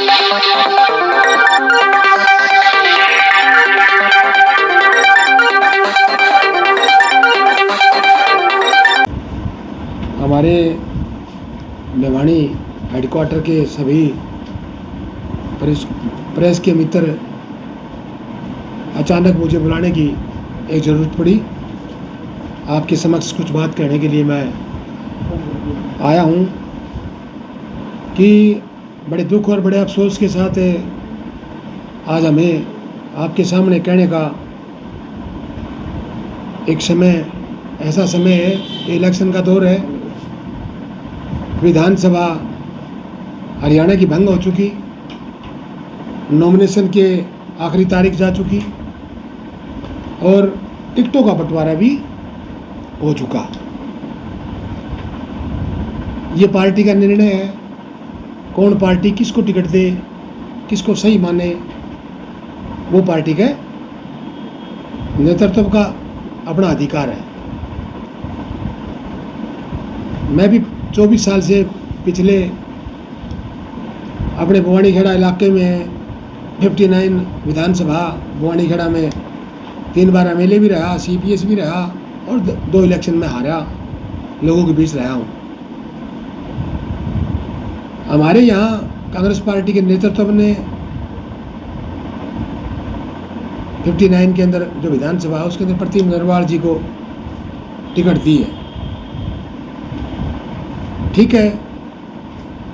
हमारे भिवानी हेडक्वार्टर के सभी प्रेस के मित्र, अचानक मुझे बुलाने की एक ज़रूरत पड़ी। आपके समक्ष कुछ बात कहने के लिए मैं आया हूँ कि बड़े दुख और बड़े अफसोस के साथ आज हमें आपके सामने कहने का एक समय, ऐसा समय है, इलेक्शन का दौर है, विधानसभा हरियाणा की भंग हो चुकी, नॉमिनेशन के आखिरी तारीख जा चुकी और टिकटों का बंटवारा भी हो चुका। ये पार्टी का निर्णय है, कौन पार्टी किसको टिकट दे, किसको सही माने, वो पार्टी के नेतृत्व का अपना अधिकार है। मैं भी 24 साल से पिछले अपने भवानीखेड़ा इलाके में 59 विधानसभा भवानीखेड़ा में 3 बार एमएलए भी रहा, सीपीएस भी रहा और 2 इलेक्शन में हारा लोगों के बीच रहा हूँ। हमारे यहाँ कांग्रेस पार्टी के नेतृत्व ने 59 के अंदर जो विधानसभा है उसके अंदर प्रतिम नरवाल जी को टिकट दी है। ठीक है,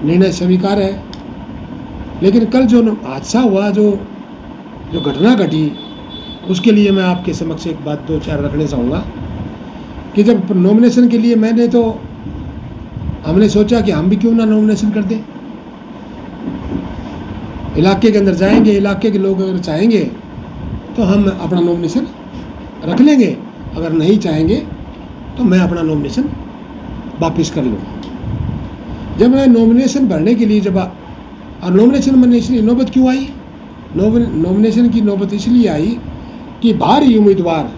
निर्णय स्वीकार है, लेकिन कल जो हादसा हुआ, जो घटना घटी, उसके लिए मैं आपके समक्ष एक बात 2-4 रखने चाहूँगा कि जब नॉमिनेशन के लिए हमने सोचा कि हम भी क्यों ना नॉमिनेशन कर दें। इलाके के अंदर जाएंगे, इलाके के लोग अगर चाहेंगे तो हम अपना नॉमिनेशन रख लेंगे, अगर नहीं चाहेंगे तो मैं अपना नॉमिनेशन वापस कर लूँगा। जब मैं नॉमिनेशन भरने के लिए और नॉमिनेशन मैंने इसलिए नौबत क्यों आई, नॉमिनेशन की नौबत इसलिए आई कि बाहरी उम्मीदवार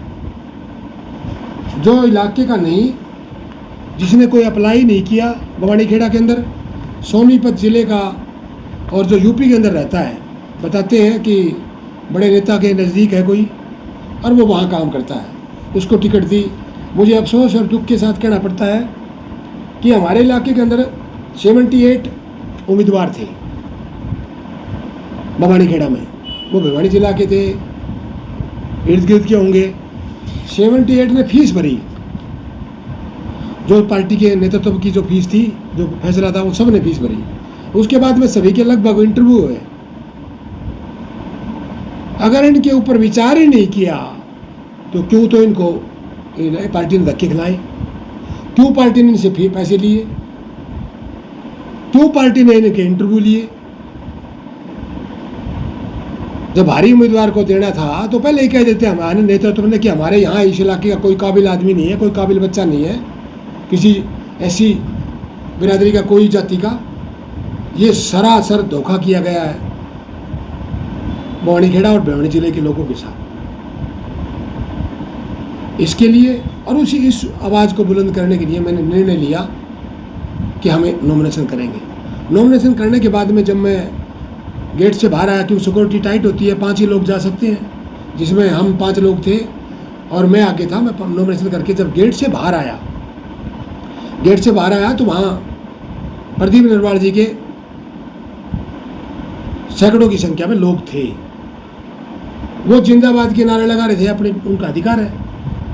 जो इलाके का नहीं, जिसने कोई अप्लाई नहीं किया भवानीखेड़ा के अंदर, सोनीपत ज़िले का और जो यूपी के अंदर रहता है, बताते हैं कि बड़े नेता के नज़दीक है कोई और वो वहाँ काम करता है, उसको टिकट दी। मुझे अफसोस और दुख के साथ कहना पड़ता है कि हमारे इलाके के अंदर 78 उम्मीदवार थे भवानीखेड़ा में, वो भिवानी जिला के थे, इर्द गिर्द के होंगे। 78 ने फीस भरी, जो पार्टी के नेतृत्व की जो फीस थी, जो फैसला था, वो सब ने फीस भरी। उसके बाद में सभी के लगभग इंटरव्यू हुए। अगर इनके ऊपर विचार ही नहीं किया तो क्यों तो इनको पार्टी ने धक्के खिलाए, क्यों पार्टी ने इनसे पैसे लिए, क्यों पार्टी ने इनके इंटरव्यू लिए। जब भारी उम्मीदवार को देना था तो पहले ही कह देते हमारे नेतृत्व ने कि हमारे यहाँ इस इलाके का कोई काबिल आदमी नहीं है, कोई काबिल बच्चा नहीं है, किसी ऐसी बिरादरी का, कोई जाति का। ये सरासर धोखा किया गया है भवानीखेड़ा और भिवानी जिले के लोगों के साथ। इसके लिए और इस आवाज़ को बुलंद करने के लिए मैंने निर्णय लिया कि हमें नॉमिनेशन करेंगे। नॉमिनेशन करने के बाद में जब मैं गेट से बाहर आया, क्योंकि सिक्योरिटी टाइट होती है, 5 ही लोग जा सकते हैं, जिसमें हम 5 लोग थे और मैं आगे था। मैं नॉमिनेशन करके जब गेट से बाहर आया तो वहाँ प्रदीप नरवाल जी के सैकड़ों की संख्या में लोग थे। वो जिंदाबाद के नारे लगा रहे थे, अपने उनका अधिकार है।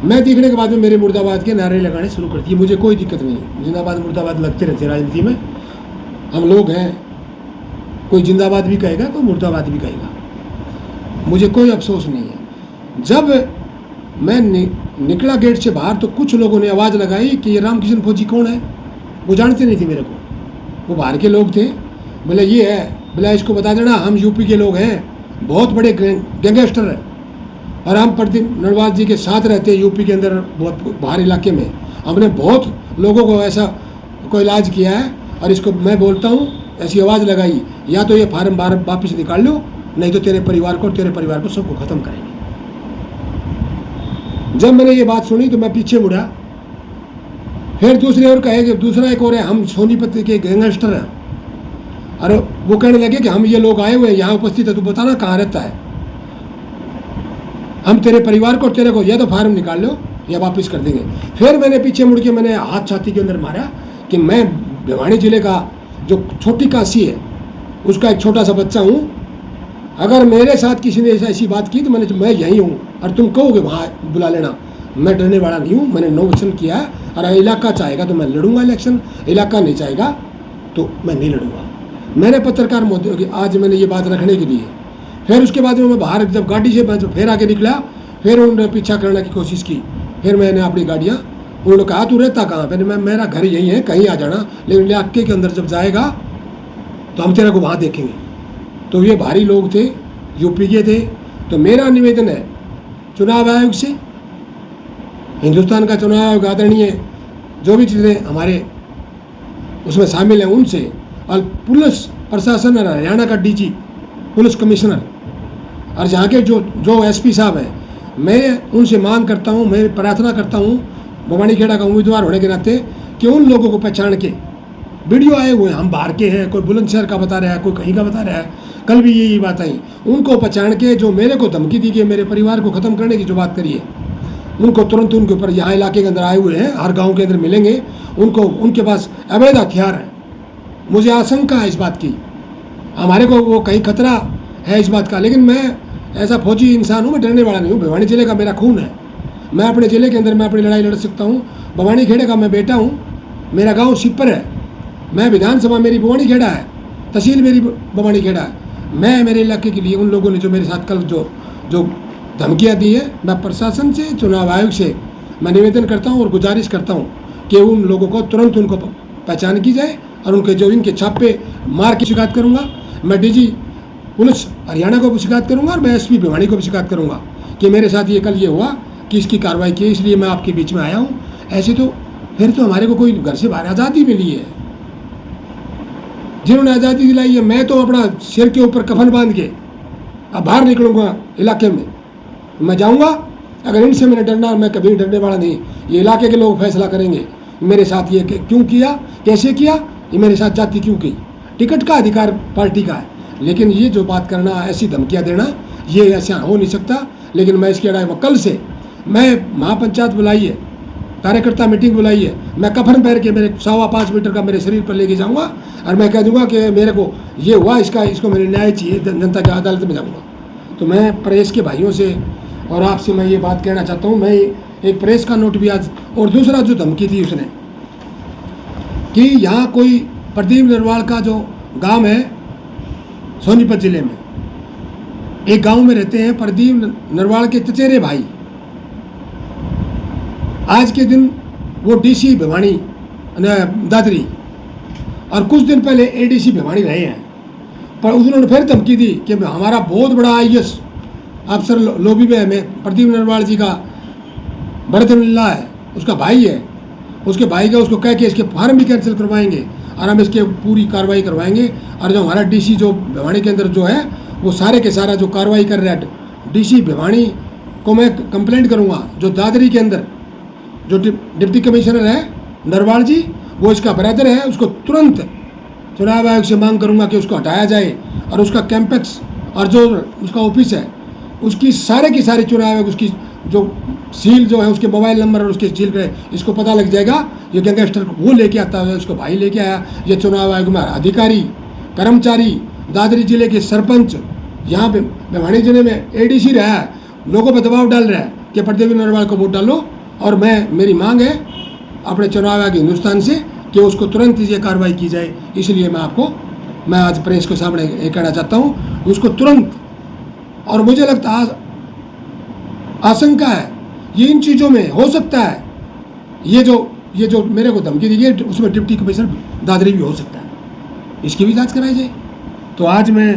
मैं देखने के बाद में मेरे मुर्दाबाद के नारे लगाने शुरू कर दिए। मुझे कोई दिक्कत नहीं, जिंदाबाद मुर्दाबाद लगते रहते राजनीति में, हम लोग हैं। कोई जिंदाबाद भी कहेगा, कोई मुर्दाबाद भी कहेगा, मुझे कोई अफसोस नहीं है। जब मैं निकला गेट से बाहर तो कुछ लोगों ने आवाज़ लगाई कि ये रामकिशन फौजी कौन है। वो जानते नहीं थे मेरे को, वो बाहर के लोग थे। बोले ये है, बोला इसको बता देना हम यूपी के लोग हैं, बहुत बड़े गैंगस्टर हैं और हम प्रदीप नरवाल जी के साथ रहते हैं यूपी के अंदर, बहुत बाहर इलाके में। हमने बहुत लोगों को ऐसा को इलाज किया है और इसको मैं बोलता हूँ, ऐसी आवाज़ लगाई, या तो ये फार्म वापस निकाल लो, नहीं तो तेरे परिवार को सबको ख़त्म करेंगे। जब मैंने ये बात सुनी तो मैं पीछे मुड़ा। फिर दूसरे और कहे कि दूसरा एक और है, हम सोनीपत के गैंगस्टर हैं अरे वो कहने लगे कि हम ये लोग आए हुए हैं यहाँ उपस्थित है, तू बताना कहाँ रहता है, हम तेरे परिवार को तेरे को या तो फार्म निकाल लो या वापस कर देंगे। फिर मैंने पीछे मुड़ के मैंने हाथ छाती के अंदर मारा कि मैं भिवानी जिले का जो छोटी काशी है उसका एक छोटा सा बच्चा हूँ, अगर मेरे साथ किसी ने ऐसी बात की तो मैं यहीं हूँ और तुम कहोगे वहाँ बुला लेना, मैं डरने वाला नहीं हूँ। मैंने नो वचन किया और इलाका चाहेगा तो मैं लड़ूंगा इलेक्शन, इलाका नहीं चाहेगा तो मैं नहीं लड़ूंगा। मैंने पत्रकार मोदी आज मैंने ये बात रखने के लिए, फिर उसके बाद में मैं बाहर जब गाड़ी से फिर आगे निकला, फिर उन्होंने पीछा करने की कोशिश की, फिर मैंने अपनी गाड़ियाँ, उन्होंने कहा तू रहता कहाँ पे, मेरा घर यही है, कहीं आ जाना, लेकिन इलाके के अंदर जब जाएगा तो हम तेरे को वहाँ देखेंगे। तो ये भारी लोग थे, यूपी के थे। तो मेरा निवेदन है चुनाव आयोग से, हिंदुस्तान का चुनाव आयोग आदरणीय जो भी चीज़ें हमारे उसमें शामिल हैं उनसे, और पुलिस प्रशासन और हरियाणा का डीजी पुलिस कमिश्नर और जहाँ के जो एसपी साहब हैं, मैं उनसे मांग करता हूँ, मैं प्रार्थना करता हूँ बवानीखेड़ा का उम्मीदवार होने के नाते कि उन लोगों को पहचान के, वीडियो आए हुए हैं, हम बाहर के हैं, कोई बुलंदशहर का बता रहा है, कोई कहीं का बता रहा है, कल भी यही बात आई, उनको पहचान के जो मेरे को धमकी दी कि मेरे परिवार को ख़त्म करने की जो बात करी है, उनको तुरंत उनके ऊपर यहाँ इलाके के अंदर आए हुए हैं, हर गाँव के अंदर मिलेंगे, उनको उनके पास अवैध हथियार है। मुझे आशंका है इस बात की, हमारे को वो कहीं खतरा है इस बात का, लेकिन मैं ऐसा फौजी इंसान हूँ, मैं डरने वाला नहीं हूँ। भिवानी जिले का मेरा खून है, मैं अपने ज़िले के अंदर मैं अपनी लड़ाई लड़ सकता हूँ। बवानीखेड़े का मैं बेटा हूँ, मेरा गांव सिपर है, मैं विधानसभा मेरी बवानीखेड़ा है, तहसील मेरी बवानीखेड़ा है। मैं मेरे इलाके के लिए उन लोगों ने जो मेरे साथ कल जो धमकियाँ दी है, मैं प्रशासन से, चुनाव आयोग से मैं निवेदन करता हूँ और गुजारिश करता हूँ कि उन लोगों को तुरंत उनको पहचान की जाए और उनके जो इनके छापे मार की शिकायत करूँगा। मैं डीजी पुलिस हरियाणा को भी शिकायत करूँगा और मैं एसपी भिवानी को भी शिकायत करूँगा कि मेरे साथ ये कल ये हुआ कि इसकी कार्रवाई की, इसलिए मैं आपके बीच में आया हूँ। ऐसे तो फिर तो हमारे को कोई घर से बाहर आज़ादी मिली है, जिन्होंने आज़ादी दिलाई है। मैं तो अपना सिर के ऊपर कफन बांध के अब बाहर निकलूँगा इलाके में, मैं जाऊँगा। अगर इनसे मैंने डरना, मैं कभी डरने वाला नहीं। ये इलाके के लोग फैसला करेंगे मेरे साथ ये क्यों किया, कैसे किया, ये मेरे साथ जाति क्यों की। टिकट का अधिकार पार्टी का है, लेकिन ये जो बात करना, ऐसी धमकियाँ देना, ये ऐसा हो नहीं सकता। लेकिन मैं इसके अड़ाई कल से मैं महापंचायत बुलाई है, कार्यकर्ता मीटिंग बुलाई है, मैं कफन पहन के मेरे 5.25 मीटर का मेरे शरीर पर लेके जाऊंगा और मैं कह दूंगा कि मेरे को ये हुआ, इसको मेरे न्याय चाहिए, जनता की अदालत में जाऊंगा। तो मैं प्रेस के भाइयों से और आपसे मैं ये बात कहना चाहता हूँ। मैं एक प्रेस का नोट भी आज, और दूसरा जो धमकी थी उसने कि यहाँ कोई प्रदीप नरवाल का जो गांव है सोनीपत जिले में, एक गांव में रहते हैं प्रदीप नरवाल के चचेरे भाई। आज के दिन वो डीसी भिवानी दादरी और कुछ दिन पहले एडीसी भिवानी रहे हैं, पर उन्होंने फिर धमकी दी कि हमारा बहुत बड़ा आईएएस अफसर लोबी में है, प्रदीप नरवाल जी का बरदमिल्ला है, उसका भाई है, उसके भाई का उसको कह के इसके फार्म भी कैंसिल करवाएंगे और हम इसके पूरी कार्रवाई करवाएंगे। और जो हमारा डीसी जो भिवानी के अंदर जो है, वो सारे के सारा जो कार्रवाई कर रहा है, डीसी भिवानी को मैं कंप्लेंट करूँगा। जो दादरी के अंदर जो डिप्टी कमिश्नर है नरवाल जी, वो इसका ब्रदर है, उसको तुरंत चुनाव आयोग से मांग करूंगा कि उसको हटाया जाए और उसका कैंपस और जो उसका ऑफिस है उसकी सारे की सारी चुनाव आयोग उसकी जो सील जो है, उसके मोबाइल नंबर और उसके सील पे इसको पता लग जाएगा। ये गैंगस्टर वो लेके आता है, उसको भाई लेके आया। ये चुनाव आयोग में अधिकारी, कर्मचारी, दादरी जिले के सरपंच, यहाँ पे भिवानी जिले में एडीसी रहा है, लोगों पर दबाव डाल रहा है कि प्रदीप नरवाल को वोट डालो। और मेरी मांग है अपने चुनाव आयोग हिंदुस्तान से कि उसको तुरंत ये कार्रवाई की जाए। इसलिए मैं आज प्रेस के सामने ये कहना चाहता हूँ, उसको तुरंत। और मुझे लगता है, आशंका है ये इन चीज़ों में हो सकता है, ये जो मेरे को धमकी दी गई उसमें डिप्टी कमिश्नर दादरी भी हो सकता है, इसकी भी जांच कराई जाए। तो आज मैं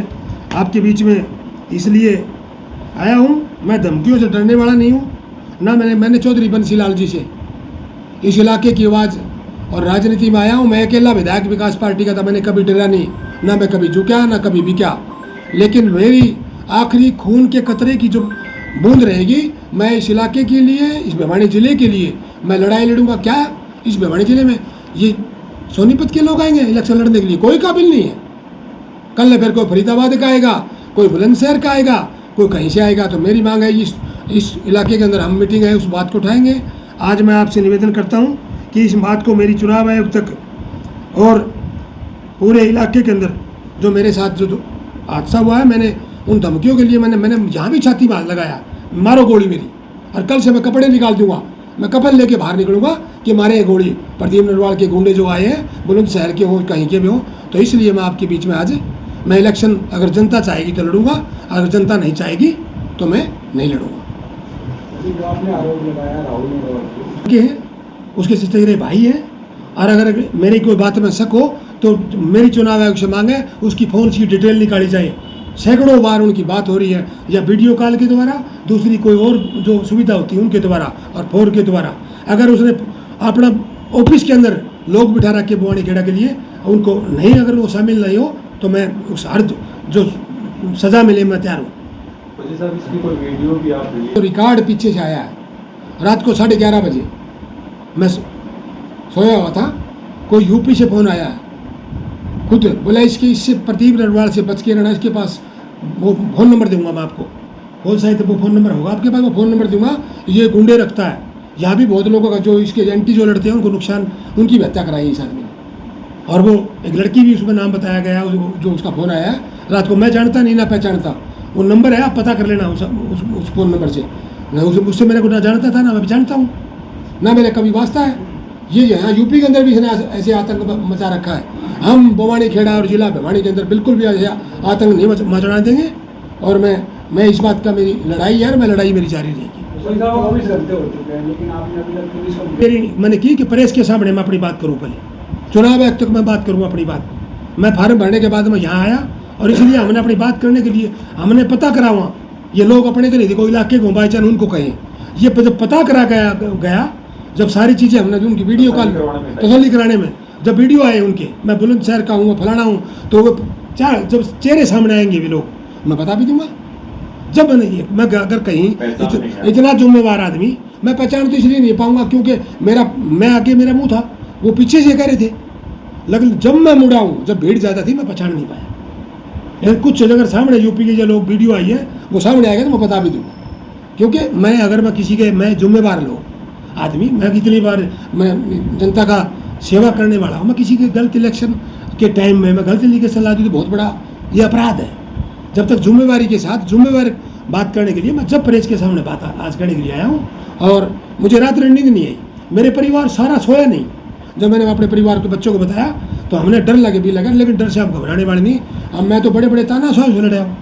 आपके बीच में इसलिए आया हूँ, मैं धमकियों से डरने वाला नहीं हूँ ना। मैंने चौधरी बंसीलाल जी से इस इलाके की आवाज़ और राजनीति में आया हूँ। मैं अकेला विधायक विकास पार्टी का था, मैंने कभी डरा नहीं, ना मैं कभी झुका ना कभी बिका। लेकिन मेरी आखिरी खून के कतरे की जो बूंद रहेगी, मैं इस इलाके के लिए, इस भिवानी जिले के लिए मैं लड़ाई लड़ूंगा। क्या इस भिवानी जिले में ये सोनीपत के लोग आएंगे इलेक्शन लड़ने के लिए? कोई काबिल नहीं है, कल फिर कोई फरीदाबाद का आएगा, कोई बुलंदशहर का आएगा, कोई कहीं से आएगा। तो मेरी मांग है इस इलाके के अंदर हम मीटिंग है उस बात को उठाएंगे। आज मैं आपसे निवेदन करता हूँ कि इस बात को मेरी चुनाव आयोग तक और पूरे इलाके के अंदर जो मेरे साथ जो हादसा हुआ है, मैंने उन धमकियों के लिए मैंने यहाँ भी छाती मार लगाया, मारो गोली मेरी, और कल से मैं कपड़े निकाल दूंगा, मैं कपल लेके बाहर निकलूंगा कि मारे गोली। प्रदीप नरवाल के गुंडे जो आए हैं बुलंदशहर के हो कहीं के भी हो, तो इसलिए मैं आपके बीच में आज मैं इलेक्शन अगर जनता चाहेगी तो लड़ूंगा, अगर जनता नहीं चाहेगी तो मैं नहीं लड़ूंगा। जो आपने आरोप लगाया राहुल नरवाल के हैं उसके चचेरे भाई हैं, और अगर मेरी कोई बात में शक हो तो मेरी चुनाव आयोग से मांगे उसकी फ़ोन की डिटेल निकाली जाए। सैकड़ों बार उनकी बात हो रही है, या वीडियो कॉल के द्वारा, दूसरी कोई और जो सुविधा होती है उनके द्वारा, और फोन के द्वारा। अगर उसने अपना ऑफिस के अंदर लोग बिठा रखे बुआनी खेड़ा के लिए, उनको नहीं, अगर वो शामिल नहीं हो तो मैं उस हर जो सज़ा मिले मैं तैयार हूँ। साहब इसकी कोई वीडियो भी आप तो रिकॉर्ड पीछे से आया है, रात को 11:30 बजे मैं सोया हुआ था, कोई यूपी से फ़ोन आया है, खुद बोला इससे प्रदीप नरवाल से बच के रहना, इसके पास वो फ़ोन नंबर दूंगा मैं आपको। बोल शायद वो फ़ोन नंबर होगा आपके पास, वो फ़ोन नंबर दूंगा, ये गुंडे रखता है। यहाँ भी बहुत लोगों का जो इसके एंटी जो लड़ते हैं उनको नुकसान, उनकी भी हत्या कराई इस आदमी ने। और वो एक लड़की भी उसमें नाम बताया गया जो उसका फ़ोन आया है रात को, मैं जानता नहीं ना पहचानता, वो नंबर है, आप पता कर लेना उस फ़ोन नंबर से। ना उससे मेरे को ना जानता था ना मैं जानता हूँ, ना मेरे कभी वास्ता है। ये यहाँ यूपी के अंदर भी इसने ऐसे आतंक मचा रखा है। हम भिवानी खेड़ा और जिला भिवानी के अंदर बिल्कुल भी ऐसे आतंक नहीं मचना देंगे, और मैं इस बात का मेरी लड़ाई है, मैं लड़ाई मेरी जारी रहेगी। मेरी मैंने की कि प्रेस के सामने मैं अपनी बात करूँ, पहले चुनाव आयोग तक मैं बात करूँ अपनी बात। मैं फार्म भरने के बाद मैं यहाँ आया, और इसलिए हमने अपनी बात करने के लिए हमने पता करा वहाँ, ये लोग अपने के नहीं थे, कोई इलाके को बाईचान उनको कहें, ये जब पता करा गया जब सारी चीज़ें हमने उनकी वीडियो कॉल तसल्ली कराने में जब वीडियो आए उनके, मैं बुलंदशहर का हूँ, फलाना हूँ, तो वो जब चेहरे सामने आएंगे वे लोग, मैं बता भी दूंगा। जब मैं अगर कहीं इतना जिम्मेवार आदमी, मैं पहचान तो इसलिए नहीं पाऊंगा क्योंकि मैं आगे मेरा मुंह था, वो पीछे से कह रहे थे, लेकिन जब मैं मुड़ा हूँ, जब भीड़ ज़्यादा थी, मैं पहचान नहीं पाया। लेकिन कुछ अगर सामने यूपी के जो लोग वीडियो आई है वो सामने आएगा तो मैं बता भी दूंगा, क्योंकि मैं किसी के मैं जिम्मेवार लोग आदमी, मैं कितनी बार मैं जनता का सेवा करने वाला हूँ। मैं किसी के गलत इलेक्शन के टाइम में मैं गलत तरीके से सलाह दी तो बहुत बड़ा ये अपराध है। जब तक जिम्मेवारी के साथ जिम्मेवार बात करने के लिए मैं जब प्रेस के सामने बात आज करने के लिए आया हूँ, और मुझे रात नींद नहीं आई, मेरे परिवार सारा सोया नहीं। जब मैंने अपने परिवार के बच्चों को बताया तो हमने डर लगे भी लगा, लेकिन डर से आप घबराने वाले नहीं। अब मैं तो बड़े बड़े ताना से लड़े हूँ।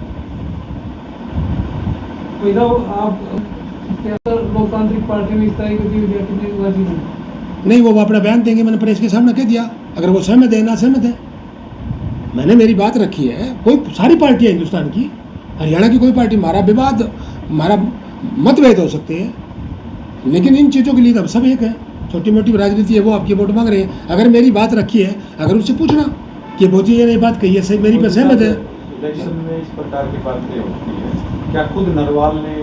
लोकतांत्रिक पार्टी में इस तरह की नहीं, वो अपना बयान देंगे, मैंने प्रेस के सामने कह दिया, अगर वो सहमत है ना सहमत है। मैंने मेरी बात रखी है, कोई सारी पार्टियां हिंदुस्तान की, हरियाणा की कोई पार्टी, हमारा विवाद, हमारा मतभेद हो सकते हैं, लेकिन इन चीज़ों के लिए तो सब एक है। छोटी मोटी राजनीति है, वो आपकी वोट मांग रहे हैं, अगर मेरी बात रखी है, अगर उससे पूछना कि मोदी जी ने बात कही है, मेरी पर सहमत है। इलेक्शन में इस प्रकार की बातें होती है, क्या खुद नरवाल ने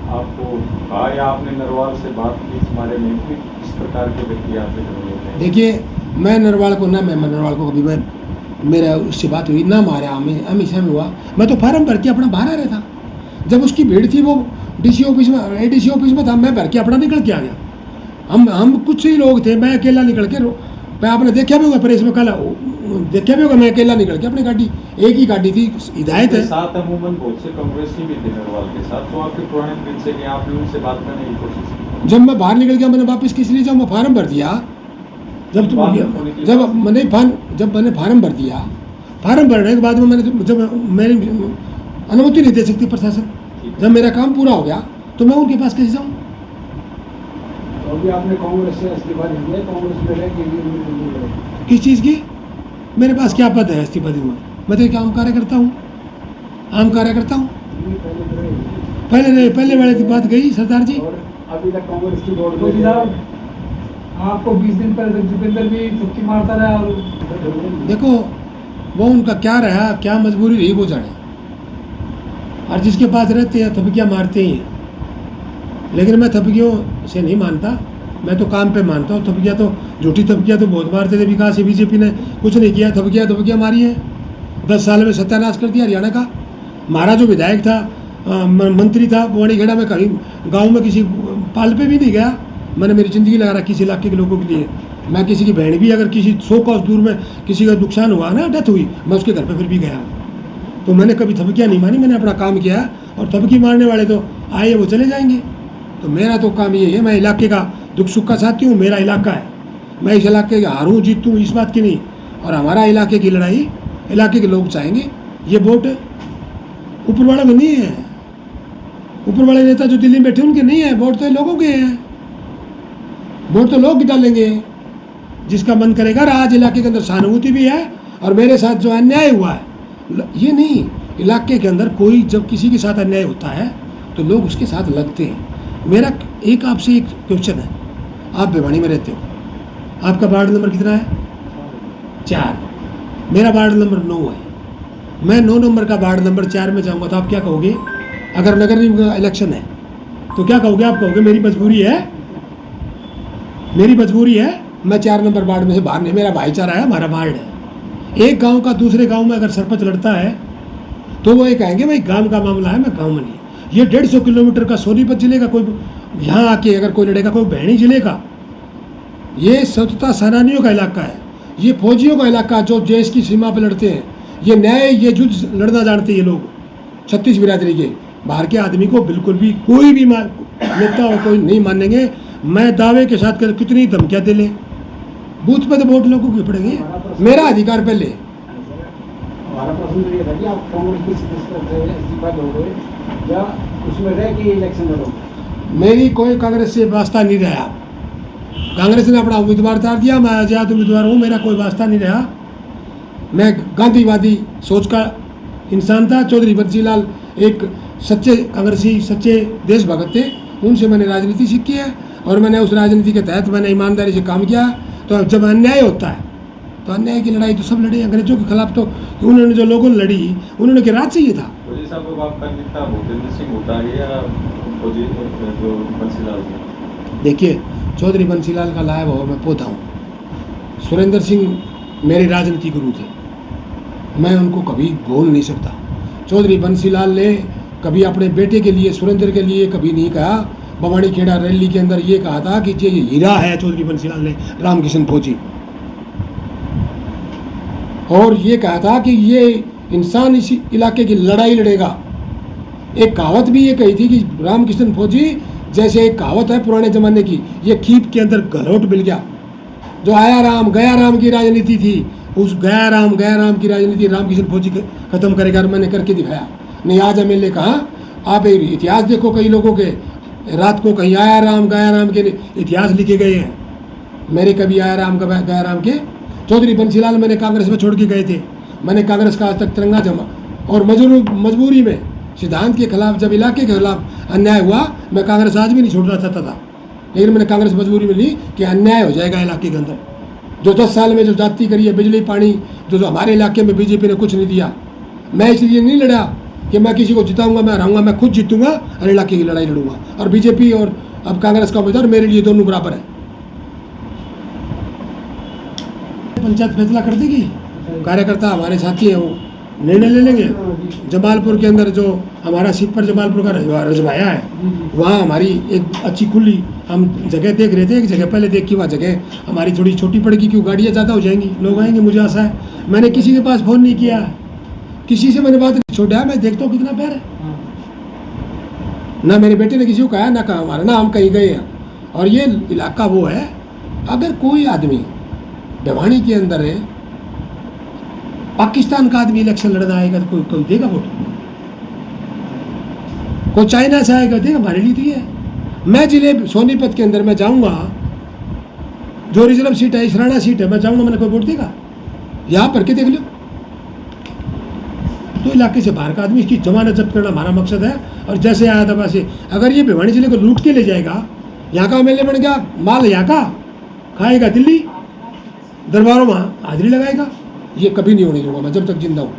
आपको कहा या आपने नरवाल से बात की इस बारे में कि इस प्रकार के व्यक्ति आपसे? देखिए, मैं नरवाल को ना, मैं नरवाल को कभी मेरा उससे बात हुई ना, मारा हमेशा में हुआ। मैं तो फार्म भर के अपना बाहर आ रहा था, जब उसकी भीड़ थी, वो डीसी ऑफिस में, एडीसी ऑफिस में था, मैं भर के अपना निकल के आ गया। हम कुछ ही लोग थे, मैं अकेला निकल के, मैं आपने देखा भी होगा प्रेस में, कल देखा भी होगा, मैं अकेला निकल के अपनी गाड़ी, एक ही गाड़ी थी, हिदायत है। साथ अमूमन बहुत से कांग्रेसी भी थे नरवाल के साथ, तो आपके पुराने फ्रेंड से कि आपने उनसे बात करने की कोशिश की? जब मैं बाहर निकल गया, मैंने वापस किस लिए जाऊँ, मैं फार्म भर दिया। जब मैंने फार्म भर दिया, फार्म भरने के बाद में मैंने, जब मेरी अनुमति नहीं दे सकती प्रशासन, जब मेरा काम पूरा हो गया तो मैं उनके पास कैसे जाऊँ? तो अभी आपने कांग्रेस से इस्तीफा दे दिया, कांग्रेस में रह के किस चीज़ की? मेरे पास क्या पद है इस्तीफा दूंगा? मैं तो एक आम कार्यकर्ता हूँ, आम कार्यकर्ता हूँ। पहले वाले की बात गई सरदार जी। अभी तक कांग्रेस की वोट आपको 20 दिन पहले भूपेंद्र भी चुटकी मारता रहा, और देखो वो उनका क्या रहा, क्या मजबूरी रही वो जाने, और जिसके पास रहते हैं थपकियाँ मारते ही हैं। लेकिन मैं थपकियों से नहीं मानता, मैं तो काम पे मानता हूँ। थपकियाँ तो, झूठी थपकियाँ तो बहुत मारते थे, विकास बीजेपी ने कुछ नहीं किया, थपकियाँ मारी है। 10 साल में सत्यानाश कर दिया हरियाणा का। हमारा जो विधायक था, मंत्री था बवानीखेड़ा में, कहीं गांव में किसी पाल पे भी नहीं गया। मैंने मेरी ज़िंदगी लगा रखी इस इलाके के लोगों के लिए। मैं किसी की बहन भी अगर किसी 100 कोस दूर में किसी का नुकसान हुआ ना, डेथ हुई, मैं उसके घर पे फिर भी गया। तो मैंने कभी धमकियाँ नहीं मानी, मैंने अपना काम किया। और धमकी मारने वाले तो आए वो चले जाएंगे। तो मेरा तो काम ये है, मैं इलाके का दुख सुख का साथी हूँ। मेरा इलाका है, मैं इस इलाके का हारूँ जीतूँ इस बात की नहीं। और हमारा इलाके की लड़ाई इलाके के लोग चाहेंगे। ये वोट ऊपर वाले में नहीं है, ऊपर वाले नेता जो दिल्ली में बैठे उनके नहीं है, वोट तो लोगों के हैं। वोट तो लोग डालेंगे जिसका मन करेगा। आज इलाके के अंदर सहानुभूति भी है और मेरे साथ जो अन्याय हुआ है, ये नहीं, इलाके के अंदर कोई जब किसी के साथ अन्याय होता है तो लोग उसके साथ लगते हैं। मेरा एक आपसे एक क्वेश्चन है, आप भिवानी में रहते हो, आपका वार्ड नंबर कितना है? 4। मेरा वार्ड नंबर 9 है। मैं 9 नंबर का वार्ड नंबर 4 में जाऊंगा तो आप क्या कहोगे? अगर नगर निगम का इलेक्शन है तो क्या कहोगे? आप कहोगे मेरी मजबूरी है, मेरी मजबूरी है, मैं 4 नंबर वार्ड में से बाहर नहीं, मेरा भाईचारा है, हमारा वार्ड है। एक गांव का दूसरे गांव में अगर सरपंच लड़ता है तो वो ये कहेंगे भाई गांव का मामला है, मैं गांव में नहीं। ये 150 किलोमीटर का सोनीपत जिले का कोई यहाँ आके अगर कोई लड़ेगा, कोई बहनी जिले का, ये स्वतंत्रता सेनानियों का इलाका है, ये फौजियों का इलाका जो देश की सीमा पर लड़ते हैं। ये न्याय, ये युद्ध लड़ना जानते हैं ये लोग, 36 बिरादरी के। बाहर के आदमी को बिल्कुल भी कोई भी नेता और कोई नहीं मानेंगे। मैं दावे के साथ कर कितनी धमकियाँ दे ले, बूथ पे तो वोट लोगों के पड़ेंगे, मेरा अधिकार पहले। हमारा प्रश्न तो ये था कि आप कांग्रेस की सदस्यता से इस्तीफा दोगे या उसमें रह के इलेक्शन लड़ोगे? मेरी कोई कांग्रेस से वास्ता नहीं रहा। कांग्रेस ने अपना उम्मीदवार उतार दिया, मैं आज़ाद उम्मीदवार हूँ, मेरा कोई वास्ता नहीं रहा। मैं गांधीवादी सोच का इंसान था। चौधरी बंसी लाल एक सच्चे कांग्रेसी, सच्चे देशभक्त थे, उनसे मैंने राजनीति सीखी है और मैंने उस राजनीति के तहत मैंने ईमानदारी से काम किया। तो जब अन्याय होता है तो अन्याय की लड़ाई तो सब लड़े, अंग्रेजों के खिलाफ तो उन्होंने जो लोगों ने लड़ी, उन्होंने के राज चाहिए था। फौजी साहब को आपका नेता भूपेंद्र सिंह होता है या फौजी जो बंसीलाल जी? देखिए, चौधरी बंसीलाल का लाया हुआ मैं पोता हूँ। सुरेंद्र सिंह मेरे राजनीति गुरु थे, मैं उनको कभी भूल नहीं सकता। चौधरी बंसीलाल ने कभी अपने बेटे के लिए, सुरेंद्र के लिए कभी नहीं कहा। बवानीखेड़ा रैली के अंदर ये कहा था कि ये हीरा है चौधरी बंसीलाल ने, रामकिशन फौजी, और ये कहा था कि ये इंसान इसी इलाके की लड़ाई लड़ेगा। एक कहावत भी ये कही थी कि रामकिशन फौजी, जैसे एक कहावत है पुराने ज़माने की, ये खीप के अंदर गलोट मिल गया। जो आया राम गया राम की राजनीति थी, उस गया राम की राजनीति रामकिशन फौजी खत्म करेगा, और मैंने करके दिखाया। नहीं, आज एमएलए कहा, आप एक इतिहास देखो, कई लोगों के रात को कहीं आया राम गया राम के इतिहास लिखे गए हैं। मेरे कभी आया राम गया राम के। चौधरी बंसीलाल मैंने कांग्रेस में छोड़ के गए थे। मैंने कांग्रेस का आज तक तिरंगा जमा, और मजबूरी में सिद्धांत के खिलाफ, जब इलाके के खिलाफ अन्याय हुआ, मैं कांग्रेस आज भी नहीं छोड़ना चाहता था, लेकिन मैंने कांग्रेस मजबूरी में ली कि अन्याय हो जाएगा इलाके के अंदर। जो 10 साल में जो जाति करी है, बिजली पानी, जो हमारे इलाके में बीजेपी ने कुछ नहीं दिया। मैं इसलिए नहीं लड़ा कि मैं किसी को जिताऊंगा, मैं हराऊंगा, मैं खुद जीतूंगा और इलाके की लड़ाई लड़ूंगा। और बीजेपी और अब कांग्रेस का उम्मीदवार मेरे लिए दोनों बराबर है। पंचायत फैसला कर देगी, कार्यकर्ता हमारे साथी हैं, वो निर्णय ले लेंगे। जमालपुर के अंदर जो हमारा सिपर जमालपुर का रजवाया है, वहाँ हमारी एक अच्छी खुली हम जगह देख रहे थे। एक जगह पहले देखी, वहाँ जगह हमारी थोड़ी छोटी पड़ेगी, क्यों गाड़ियाँ ज़्यादा हो जाएंगी, लोग आएंगे, मुझे आशा है। मैंने किसी के पास फ़ोन नहीं किया, किसी से मैंने बात नहीं छोड़ा, मैं देखता हूँ कितना प्यार है। ना मेरे बेटे ने किसी को कहा, ना कहा हमारा, ना हम कहीं गए हैं। और ये इलाका वो है, अगर कोई आदमी भिवानी के अंदर है, पाकिस्तान का आदमी इलेक्शन लड़ना आएगा तो कोई देगा वोट? कोई चाइना से आएगा देगा? हमारे लिए तो ये है। मैं जिले सोनीपत के अंदर मैं जाऊंगा, जो रिजर्व सीट है, इसराना सीट है, मैं जाऊंगा, मैंने कोई वोट देगा? यहाँ पर के देख लो। तो इलाके से बाहर का आदमी, इसकी जमानत जब्त करना हमारा मकसद है। और जैसे आया था वैसे, अगर ये भिवानी जिले को लूट के ले जाएगा, यहाँ का एमएलए बन गया, माल यहाँ का खाएगा, दिल्ली दरबारों में हाजिरी लगाएगा, ये कभी नहीं होने दूंगा मैं जब तक जिंदा हूँ।